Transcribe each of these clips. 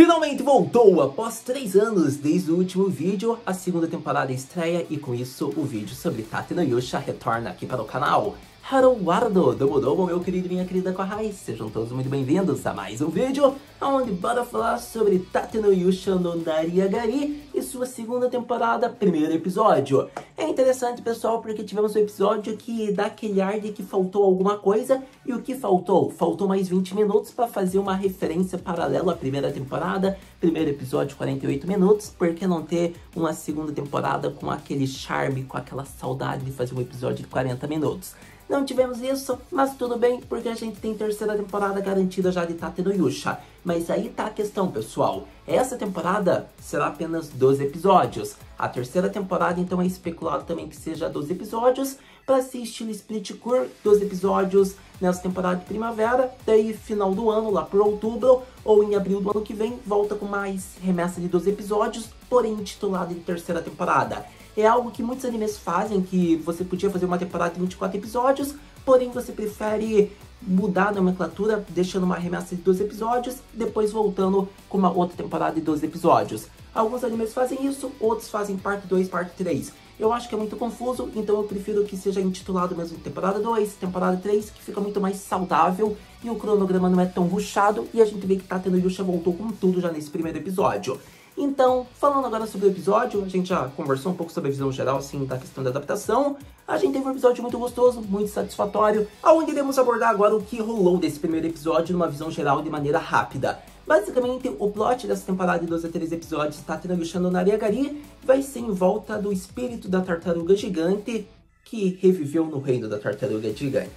Finalmente voltou, após 3 anos desde o último vídeo, a segunda temporada estreia e com isso o vídeo sobre Tate no Yusha retorna aqui para o canal. Haruwardo, domo, meu querido e minha querida Kohai, sejam todos muito bem-vindos a mais um vídeo, onde bora falar sobre Tate no Yusha no Nariagari e sua segunda temporada, primeiro episódio. É interessante, pessoal, porque tivemos um episódio que dá aquele ar de que faltou alguma coisa, e o que faltou? Faltou mais 20 minutos para fazer uma referência paralela à primeira temporada, primeiro episódio 48 minutos, por que não ter uma segunda temporada com aquele charme, com aquela saudade de fazer um episódio de 40 minutos? Não tivemos isso, mas tudo bem, porque a gente tem terceira temporada garantida já de Tate no Yusha. Mas aí tá a questão, pessoal. Essa temporada será apenas 12 episódios. A terceira temporada, então, é especulado também que seja 12 episódios, para ser estilo Split Core, 12 episódios nessa temporada de primavera, daí final do ano, lá por outubro, ou em abril do ano que vem, volta com mais remessa de 12 episódios, porém intitulado de terceira temporada. É algo que muitos animes fazem, que você podia fazer uma temporada de 24 episódios, porém você prefere mudar a nomenclatura, deixando uma remessa de 12 episódios, depois voltando com uma outra temporada de 12 episódios. Alguns animes fazem isso, outros fazem parte 2, parte 3. Eu acho que é muito confuso, então eu prefiro que seja intitulado mesmo temporada 2, temporada 3, que fica muito mais saudável e o cronograma não é tão rushado, e a gente vê que Tate no Yusha voltou com tudo já nesse primeiro episódio. Então, falando agora sobre o episódio, a gente já conversou um pouco sobre a visão geral, assim, da questão da adaptação. A gente teve um episódio muito gostoso, muito satisfatório, onde iremos abordar agora o que rolou desse primeiro episódio numa visão geral de maneira rápida. Basicamente, o plot dessa temporada de 12 a 13 episódios, Tate no Yusha no Nariagari, vai ser em volta do espírito da tartaruga gigante que reviveu no reino da tartaruga gigante.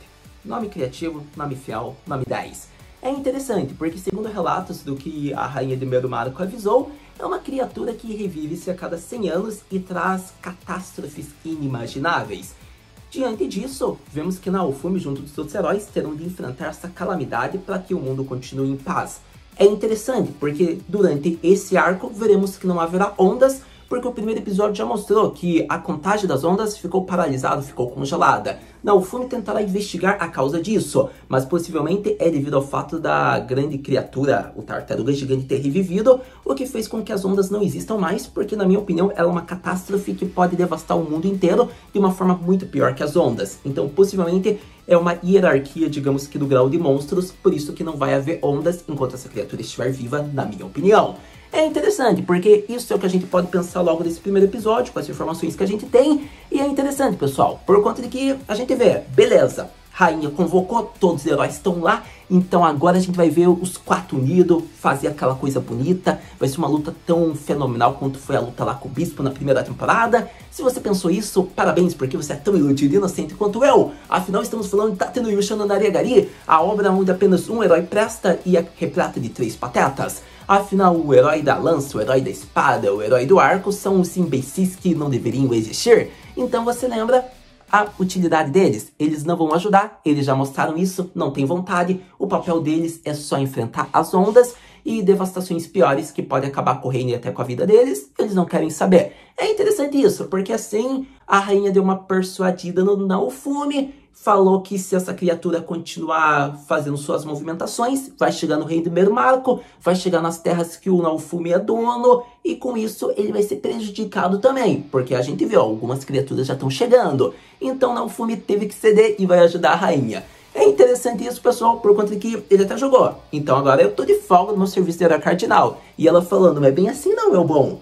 Nome criativo, nome fiel, nome 10. É interessante, porque segundo relatos do que a rainha de Merumarco avisou, é uma criatura que revive-se a cada 100 anos e traz catástrofes inimagináveis. Diante disso, vemos que Naofumi, junto dos outros heróis, terão de enfrentar essa calamidade para que o mundo continue em paz. É interessante, porque durante esse arco, veremos que não haverá ondas, porque o primeiro episódio já mostrou que a contagem das ondas ficou paralisada, ficou congelada. Naofumi tentará investigar a causa disso, mas possivelmente é devido ao fato da grande criatura, o tartaruga gigante, ter revivido, o que fez com que as ondas não existam mais, porque na minha opinião ela é uma catástrofe que pode devastar o mundo inteiro de uma forma muito pior que as ondas. Então possivelmente é uma hierarquia, digamos que do grau de monstros, por isso que não vai haver ondas enquanto essa criatura estiver viva, na minha opinião. É interessante, porque isso é o que a gente pode pensar logo nesse primeiro episódio, com as informações que a gente tem. E é interessante, pessoal, por conta de que a gente vê, beleza, rainha convocou, todos os heróis estão lá, então agora a gente vai ver os 4 unidos, fazer aquela coisa bonita. Vai ser uma luta tão fenomenal quanto foi a luta lá com o Bispo na primeira temporada. Se você pensou isso, parabéns, porque você é tão iludido e inocente quanto eu. Afinal, estamos falando de Tate no Yusha no Nariagari, a obra onde apenas um herói presta e é repleta de 3 patetas. Afinal, o herói da lança, o herói da espada, o herói do arco são os imbecis que não deveriam existir. Então você lembra a utilidade deles? Eles não vão ajudar, eles já mostraram isso, não tem vontade. O papel deles é só enfrentar as ondas e devastações piores que podem acabar com o reino e até com a vida deles. Eles não querem saber. É interessante isso, porque assim a rainha deu uma persuadida no Naofumi, falou que se essa criatura continuar fazendo suas movimentações, vai chegar no reino de Merumarco, vai chegar nas terras que o Naofumi é dono, e com isso ele vai ser prejudicado também, porque a gente viu, algumas criaturas já estão chegando. Então Naofumi teve que ceder e vai ajudar a rainha. É interessante isso, pessoal, por conta de que ele até jogou. Então agora eu tô de folga no meu serviço de herói cardinal. E ela falando, não é bem assim não, meu bom.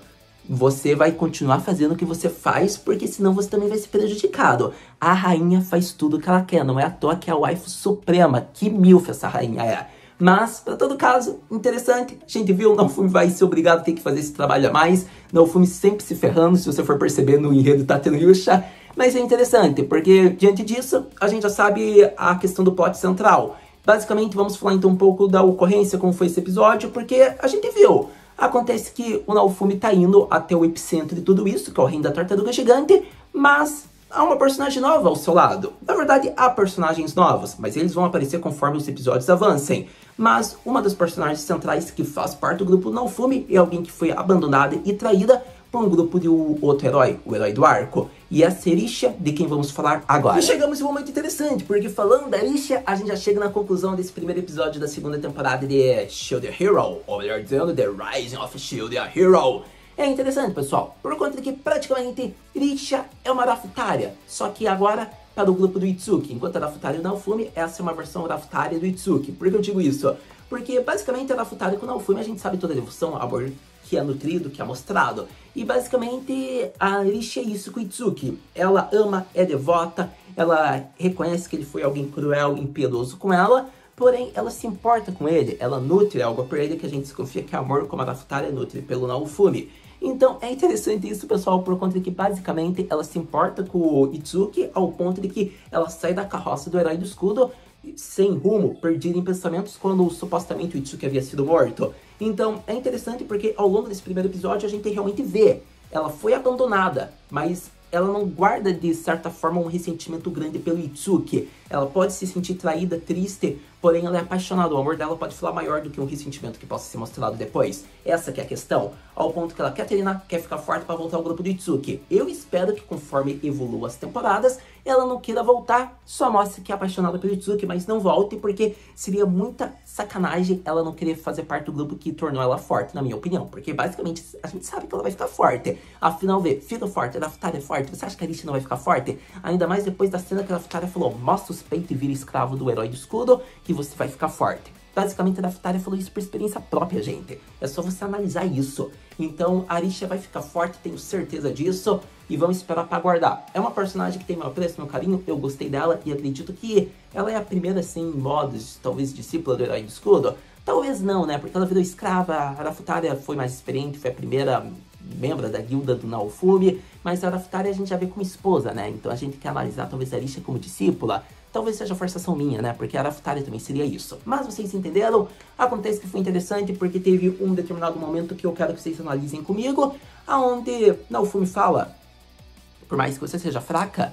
Você vai continuar fazendo o que você faz, porque senão você também vai ser prejudicado. A rainha faz tudo o que ela quer, não é à toa que é a waifu suprema. Que milf essa rainha é. Mas, para todo caso, interessante, a gente viu, o Naofumi vai ser obrigado a ter que fazer esse trabalho a mais. Naofumi sempre se ferrando, se você for perceber no enredo Tate no Yusha. Mas é interessante, porque diante disso, a gente já sabe a questão do plot central. Basicamente, vamos falar então um pouco da ocorrência, como foi esse episódio, porque a gente viu. Acontece que o Naofumi tá indo até o epicentro de tudo isso, que é o reino da tartaruga gigante, mas há uma personagem nova ao seu lado. Na verdade, há personagens novos, mas eles vão aparecer conforme os episódios avancem. Mas uma das personagens centrais que faz parte do grupo Naofumi é alguém que foi abandonada e traída por um grupo de outro herói, o herói do arco. E essa é a Arisha, de quem vamos falar agora. E chegamos em um momento interessante, porque falando da Arisha, a gente já chega na conclusão desse primeiro episódio da segunda temporada de Shield Hero, ou melhor dizendo, The Rising of Shield Hero. É interessante, pessoal, por conta de que praticamente Arisha é uma Rafutária, só que agora para o grupo do Itsuki, enquanto a Rafutária e o Naofumi, essa é uma versão Rafutária do Itsuki. Por que eu digo isso? Porque basicamente a Rafutária com o Naofumi a gente sabe toda a devoção, amor que é nutrido, que é mostrado. E basicamente a Arisha é isso com o Itsuki. Ela ama, é devota, ela reconhece que ele foi alguém cruel, impiedoso com ela, porém ela se importa com ele, ela nutre algo por ele que a gente desconfia que é amor, como a Rafutária nutre pelo Naofumi. Então é interessante isso, pessoal, por conta de que basicamente ela se importa com o Itsuki ao ponto de que ela sai da carroça do herói do escudo sem rumo, perdida em pensamentos quando supostamente o Itsuki havia sido morto. Então é interessante porque ao longo desse primeiro episódio a gente realmente vê, ela foi abandonada, mas ela não guarda de certa forma um ressentimento grande pelo Itsuki. Ela pode se sentir traída, triste, porém ela é apaixonada. O amor dela pode falar maior do que um ressentimento que possa ser mostrado depois. Essa que é a questão. Ao ponto que ela quer treinar, quer ficar forte para voltar ao grupo do Itsuki. Eu espero que conforme evolua as temporadas, ela não queira voltar, só mostre que é apaixonada pelo Itsuki, mas não volte, porque seria muita sacanagem ela não querer fazer parte do grupo que tornou ela forte, na minha opinião. Porque basicamente a gente sabe que ela vai ficar forte. Afinal, fica forte, a Rafutária é forte. Você acha que a Arisha não vai ficar forte? Ainda mais depois da cena que a Rafutária falou, mostra os peitos e vira escravo do herói do escudo, que você vai ficar forte. Basicamente a Rafutária falou isso por experiência própria, gente. É só você analisar isso. Então a Arisha vai ficar forte, tenho certeza disso. E vamos esperar para aguardar. É uma personagem que tem meu apreço, meu carinho, eu gostei dela e acredito que ela é a primeira, assim, em modos, talvez discípula do herói do escudo. Talvez não, né? Porque ela virou escrava, a Rafutária foi mais experiente, foi a primeira membro da guilda do Naofumi, mas a Rafutária a gente já vê como esposa, né? Então a gente quer analisar talvez a Arisha como discípula. Talvez seja forçação minha, né? Porque a Rafutária também seria isso. Mas vocês entenderam? Acontece que foi interessante porque teve um determinado momento que eu quero que vocês analisem comigo, aonde Naofumi fala, por mais que você seja fraca,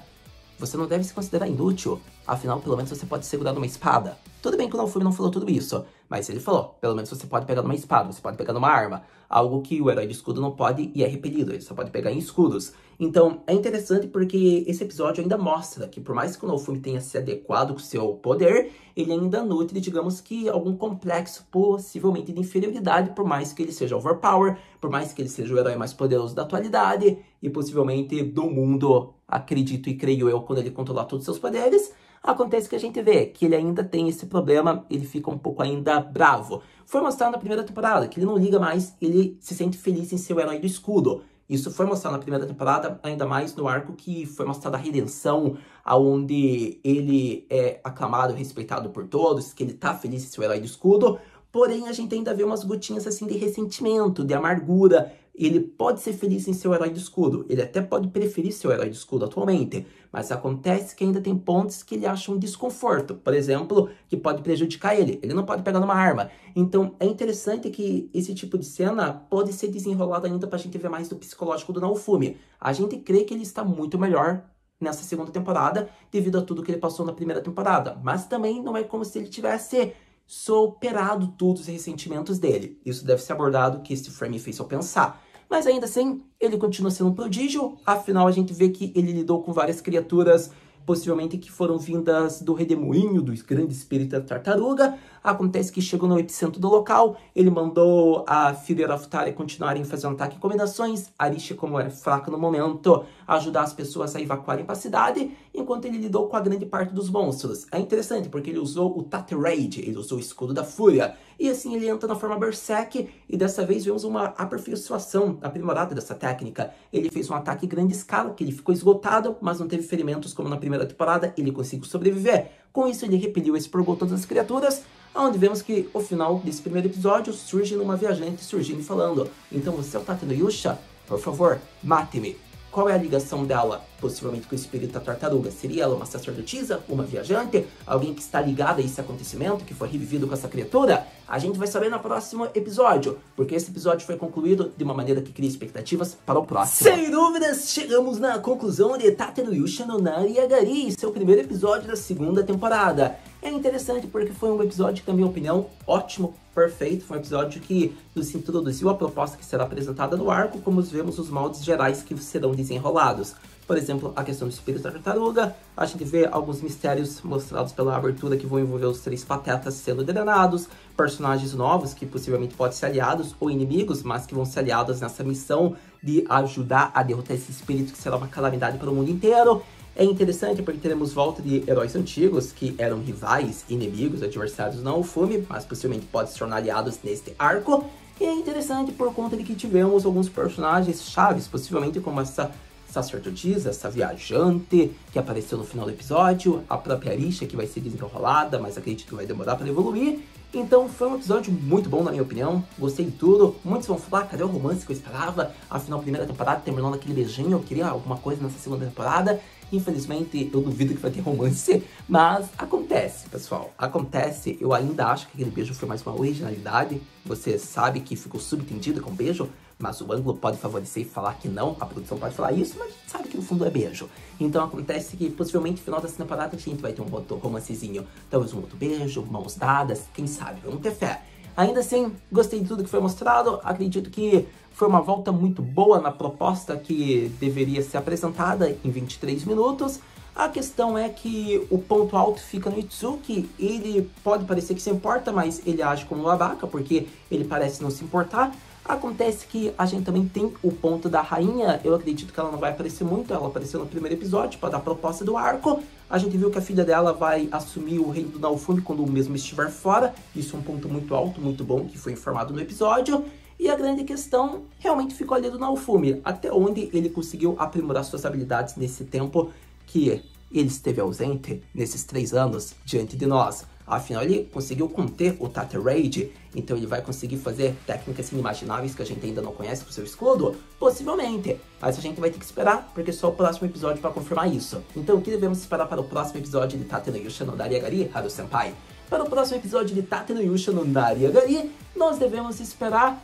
você não deve se considerar inútil. Afinal, pelo menos você pode segurar numa espada. Tudo bem que o Naofumi não falou tudo isso, mas ele falou, pelo menos você pode pegar numa espada, você pode pegar numa arma. Algo que o herói de escudo não pode e é repelido, ele só pode pegar em escudos. Então, é interessante porque esse episódio ainda mostra que por mais que o Naofumi tenha se adequado com o seu poder, ele ainda nutre, digamos que, algum complexo possivelmente de inferioridade, por mais que ele seja overpower, por mais que ele seja o herói mais poderoso da atualidade e possivelmente do mundo, acredito e creio eu, quando ele controlar todos os seus poderes. Acontece que a gente vê que ele ainda tem esse problema, ele fica um pouco ainda bravo. Foi mostrado na primeira temporada, que ele não liga mais, ele se sente feliz em ser o herói do escudo. Isso foi mostrado na primeira temporada, ainda mais no arco que foi mostrada a redenção, onde ele é aclamado e respeitado por todos, que ele tá feliz em ser o herói do escudo. Porém, a gente ainda vê umas gotinhas assim de ressentimento, de amargura. Ele pode ser feliz em ser o herói do escudo. Ele até pode preferir ser o herói do escudo atualmente. Mas acontece que ainda tem pontos que ele acha um desconforto. Por exemplo, que pode prejudicar ele. Ele não pode pegar numa arma. Então, é interessante que esse tipo de cena pode ser desenrolado ainda pra gente ver mais do psicológico do Naofumi. A gente crê que ele está muito melhor nessa segunda temporada, devido a tudo que ele passou na primeira temporada. Mas também não é como se ele tivesse superado todos os ressentimentos dele. Isso deve ser abordado, que esse frame fez eu pensar. Mas ainda assim, ele continua sendo um prodígio. Afinal, a gente vê que ele lidou com várias criaturas, possivelmente que foram vindas do redemoinho, do grande espírito da tartaruga. Acontece que chegou no epicentro do local, ele mandou a filha e a Rafutária continuarem fazendo ataque em combinações, a Arisha, como era fraca no momento, ajudar as pessoas a evacuarem para a cidade, enquanto ele lidou com a grande parte dos monstros. É interessante, porque ele usou o Tate Raid, ele usou o escudo da fúria, e assim ele entra na forma Berserk, e dessa vez vemos uma aperfeiçoação aprimorada dessa técnica. Ele fez um ataque em grande escala, que ele ficou esgotado, mas não teve ferimentos como na primeira temporada, ele conseguiu sobreviver. Com isso, ele repeliu e expurgou todas as criaturas, onde vemos que o final desse primeiro episódio surge numa viajante surgindo e falando: então você é o Tate no Yusha? Por favor, mate-me. Qual é a ligação dela, possivelmente, com o espírito da tartaruga? Seria ela uma sacerdotisa, uma viajante, alguém que está ligada a esse acontecimento, que foi revivido com essa criatura? A gente vai saber no próximo episódio, porque esse episódio foi concluído de uma maneira que cria expectativas para o próximo. Sem dúvidas, chegamos na conclusão de Tate no Yusha no Nari Yagari, seu primeiro episódio da segunda temporada. É interessante porque foi um episódio que, na minha opinião, ótimo, perfeito. Foi um episódio que nos introduziu a proposta que será apresentada no arco, como vemos os moldes gerais que serão desenrolados. Por exemplo, a questão do espírito da tartaruga, a gente vê alguns mistérios mostrados pela abertura que vão envolver os 3 patetas sendo drenados, personagens novos que possivelmente podem ser aliados ou inimigos, mas que vão ser aliados nessa missão de ajudar a derrotar esse espírito que será uma calamidade para o mundo inteiro. É interessante porque teremos volta de heróis antigos que eram rivais, inimigos, adversários no Naofumi, mas possivelmente podem se tornar aliados neste arco. E é interessante por conta de que tivemos alguns personagens chaves, possivelmente como essa sacerdotisa, essa viajante que apareceu no final do episódio, a própria Arisha que vai ser desenrolada, mas acredito que vai demorar para evoluir. Então foi um episódio muito bom na minha opinião, gostei de tudo. Muitos vão falar, cadê o romance que eu esperava? Afinal, a primeira temporada terminou naquele beijinho, eu queria alguma coisa nessa segunda temporada. Infelizmente, eu duvido que vai ter romance, mas acontece, pessoal. Acontece, eu ainda acho que aquele beijo foi mais uma originalidade. Você sabe que ficou subentendido com o beijo, mas o ângulo pode favorecer e falar que não, a produção pode falar isso, mas sabe que no fundo é beijo. Então acontece que possivelmente no final dessa temporada a gente vai ter um outro romancezinho, talvez um outro beijo, mãos dadas, quem sabe, vamos ter fé. Ainda assim, gostei de tudo que foi mostrado, acredito que foi uma volta muito boa na proposta que deveria ser apresentada em 23 minutos. A questão é que o ponto alto fica no Itsuki, ele pode parecer que se importa, mas ele age como um babaca, porque ele parece não se importar. Acontece que a gente também tem o ponto da rainha, eu acredito que ela não vai aparecer muito, ela apareceu no primeiro episódio para dar a proposta do arco. A gente viu que a filha dela vai assumir o reino do Naofumi quando o mesmo estiver fora, isso é um ponto muito alto, muito bom, que foi informado no episódio. E a grande questão realmente ficou ali do Naofumi, até onde ele conseguiu aprimorar suas habilidades nesse tempo que ele esteve ausente, nesses 3 anos, diante de nós. Afinal, ele conseguiu conter o Tate Rage, então ele vai conseguir fazer técnicas inimagináveis que a gente ainda não conhece com seu escudo? Possivelmente, mas a gente vai ter que esperar, porque só o próximo episódio para confirmar isso. Então, o que devemos esperar para o próximo episódio de Tate no Yusha no Nariagari, Haru-senpai? Para o próximo episódio de Tate no Yusha no Nariagari, nós devemos esperar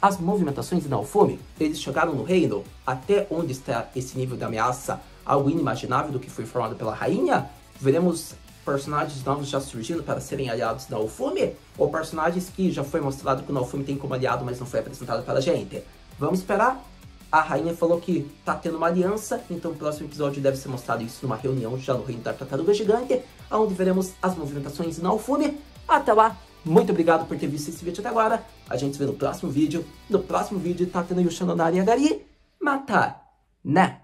as movimentações de Naofumi. Eles chegaram no reino, até onde está esse nível de ameaça, algo inimaginável do que foi informado pela rainha? Veremos personagens novos já surgindo para serem aliados da Naofumi? Ou personagens que já foi mostrado que o Naofumi tem como aliado, mas não foi apresentado para a gente? Vamos esperar? A rainha falou que tá tendo uma aliança, então o próximo episódio deve ser mostrado isso numa reunião já no reino da Tartaruga Gigante, onde veremos as movimentações de Naofumi. Até lá, muito obrigado por ter visto esse vídeo até agora. A gente se vê no próximo vídeo. No próximo vídeo, Tate no Yusha no Nariagari. Mata, né?